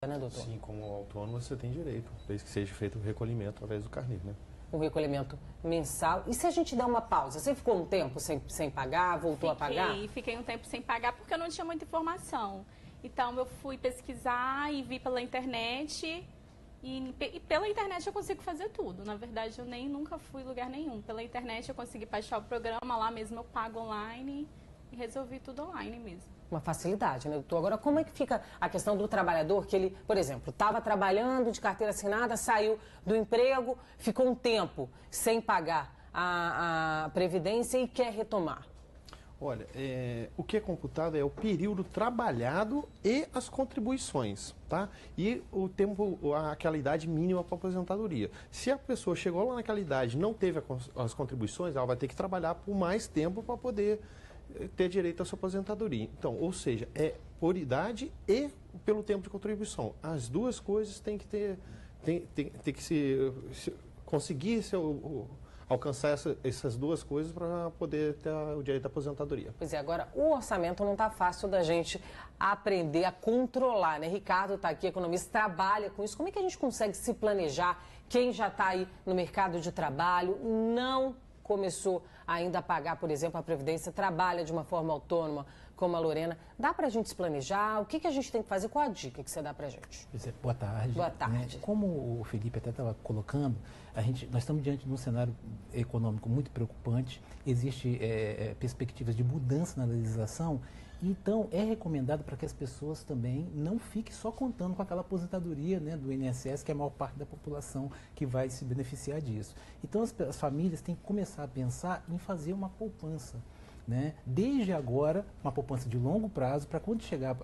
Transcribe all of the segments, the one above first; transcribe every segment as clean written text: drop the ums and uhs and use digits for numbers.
né, doutor? Sim, como autônomo você tem direito, desde que seja feito o recolhimento através do carnê, né? O recolhimento mensal. E se a gente der uma pausa? Você ficou um tempo sem pagar, voltou a pagar? Fiquei um tempo sem pagar porque eu não tinha muita informação. Então eu fui pesquisar e vi pela internet. E pela internet eu consigo fazer tudo. Na verdade, eu nunca fui em lugar nenhum. Pela internet eu consegui baixar o programa, lá mesmo eu pago online e resolvi tudo online mesmo. Uma facilidade, né, doutor? Agora, como é que fica a questão do trabalhador que ele, por exemplo, estava trabalhando de carteira assinada, saiu do emprego, ficou um tempo sem pagar a Previdência e quer retomar? Olha, o que é computado é o período trabalhado e as contribuições, tá? E o tempo, aquela idade mínima para aposentadoria. Se a pessoa chegou lá naquela idade e não teve as contribuições, ela vai ter que trabalhar por mais tempo para poder ter direito à sua aposentadoria. Então, ou seja, é por idade e pelo tempo de contribuição. As duas coisas têm que ter, tem que conseguir alcançar essas duas coisas para poder ter o direito à aposentadoria. Pois é, agora o orçamento não está fácil da gente aprender a controlar, né? Ricardo está aqui, economista, trabalha com isso. Como é que a gente consegue se planejar? Quem já está aí no mercado de trabalho não começou ainda a pagar, por exemplo, a Previdência, trabalha de uma forma autônoma, como a Lorena. Dá para a gente se planejar? O que a gente tem que fazer? Qual a dica que você dá para a gente? Boa tarde. Boa tarde. Né? Como o Felipe até estava colocando, nós estamos diante de um cenário econômico muito preocupante, existe perspectivas de mudança na legislação, então é recomendado para que as pessoas também não fiquem só contando com aquela aposentadoria, né, do INSS, que é a maior parte da população que vai se beneficiar disso. Então as famílias têm que começar a pensar em fazer uma poupança. Né? Desde agora, uma poupança de longo prazo, para quando chegar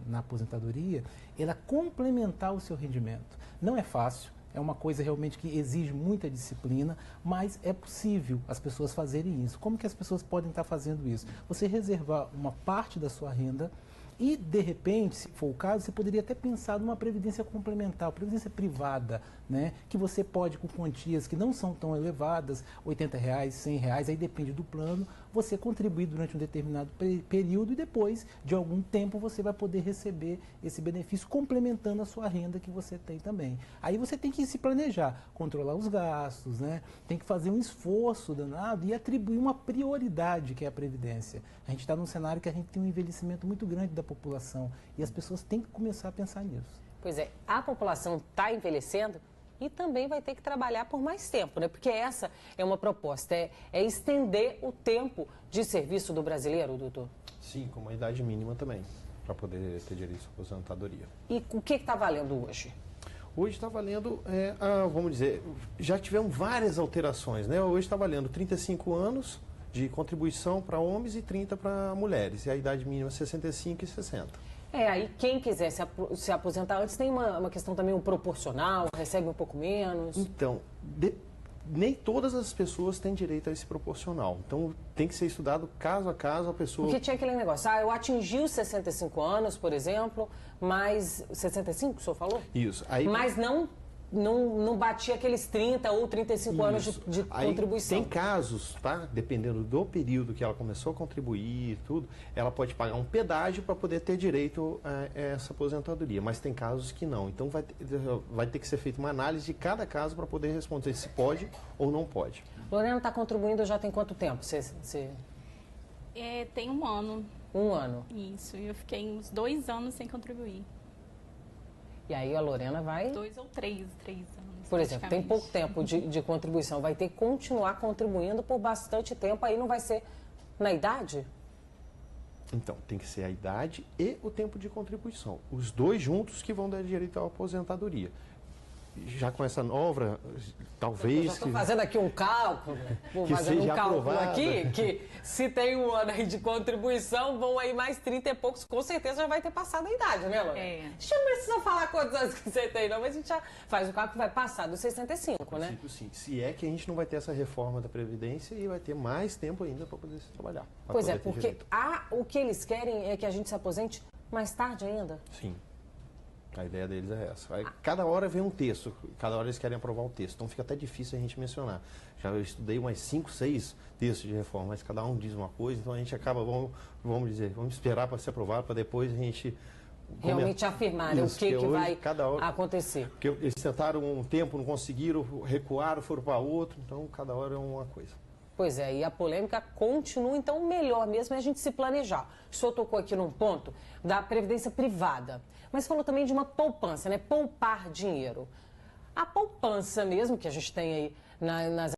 na aposentadoria, ela complementar o seu rendimento. Não é fácil, é uma coisa realmente que exige muita disciplina, mas é possível as pessoas fazerem isso. Como que as pessoas podem estar fazendo isso? Você reservar uma parte da sua renda e, de repente, se for o caso, você poderia até pensar numa previdência complementar, previdência privada, né? Que você pode, com quantias que não são tão elevadas, R$80, R$100, aí depende do plano, você contribuir durante um determinado período e depois, de algum tempo, você vai poder receber esse benefício complementando a sua renda que você tem também. Aí você tem que se planejar, controlar os gastos, né? Tem que fazer um esforço danado e atribuir uma prioridade, que é a previdência. A gente está num cenário que a gente tem um envelhecimento muito grande da população e as pessoas têm que começar a pensar nisso. Pois é, a população está envelhecendo e também vai ter que trabalhar por mais tempo, né? Porque essa é uma proposta, é estender o tempo de serviço do brasileiro, doutor? Sim, com uma idade mínima também, para poder ter direito à aposentadoria. E o que está valendo hoje? Hoje está valendo, vamos dizer, já tivemos várias alterações, né? Hoje está valendo 35 anos de contribuição para homens e 30 para mulheres. E a idade mínima é 65 e 60. Aí quem quiser se aposentar antes tem uma questão também, um proporcional, recebe um pouco menos. Então, nem todas as pessoas têm direito a esse proporcional. Então, tem que ser estudado caso a caso a pessoa... Porque tinha aquele negócio, eu atingi os 65 anos, por exemplo, mas... 65, o senhor falou? Isso. Aí, mas não batia aqueles 30 ou 35 anos de contribuição. Tem casos, tá? Dependendo do período que ela começou a contribuir e tudo, ela pode pagar um pedágio para poder ter direito a essa aposentadoria, mas tem casos que não. Então vai ter que ser feita uma análise de cada caso para poder responder se pode ou não pode. Lorena está contribuindo já tem quanto tempo? Tem um ano. Um ano? Isso, eu fiquei uns 2 anos sem contribuir. E aí a Lorena vai... 2 ou 3 anos. Por exemplo, tem pouco tempo de contribuição, vai ter que continuar contribuindo por bastante tempo, aí não vai ser na idade? Então, tem que ser a idade e o tempo de contribuição. Os dois juntos que vão dar direito à aposentadoria. Já com essa nova, talvez... Eu já estou fazendo aqui um cálculo, aqui, que se tem um ano aí de contribuição, vão aí mais 30 e poucos, com certeza já vai ter passado a idade, né, Lorena? A gente não precisa falar quantos anos que você tem, não, mas a gente já faz o cálculo, vai passar dos 65, né? Sim, se é que a gente não vai ter essa reforma da Previdência e vai ter mais tempo ainda para poder se trabalhar. Pois é, porque o que eles querem é que a gente se aposente mais tarde ainda. Sim. A ideia deles é essa. Cada hora vem um texto, cada hora eles querem aprovar o texto, então fica até difícil a gente mencionar. Já eu estudei umas 5, 6 textos de reforma, mas cada um diz uma coisa, então a gente acaba, vamos esperar para ser aprovado, para depois a gente realmente afirmar, né, o que hoje, vai cada hora, acontecer. Porque eles tentaram um tempo, não conseguiram, recuaram, foram para outro, então cada hora é uma coisa. Pois é, e a polêmica continua, então o melhor mesmo é a gente se planejar. O senhor tocou aqui num ponto da previdência privada, mas falou também de uma poupança, né? Poupar dinheiro. A poupança mesmo que a gente tem aí nas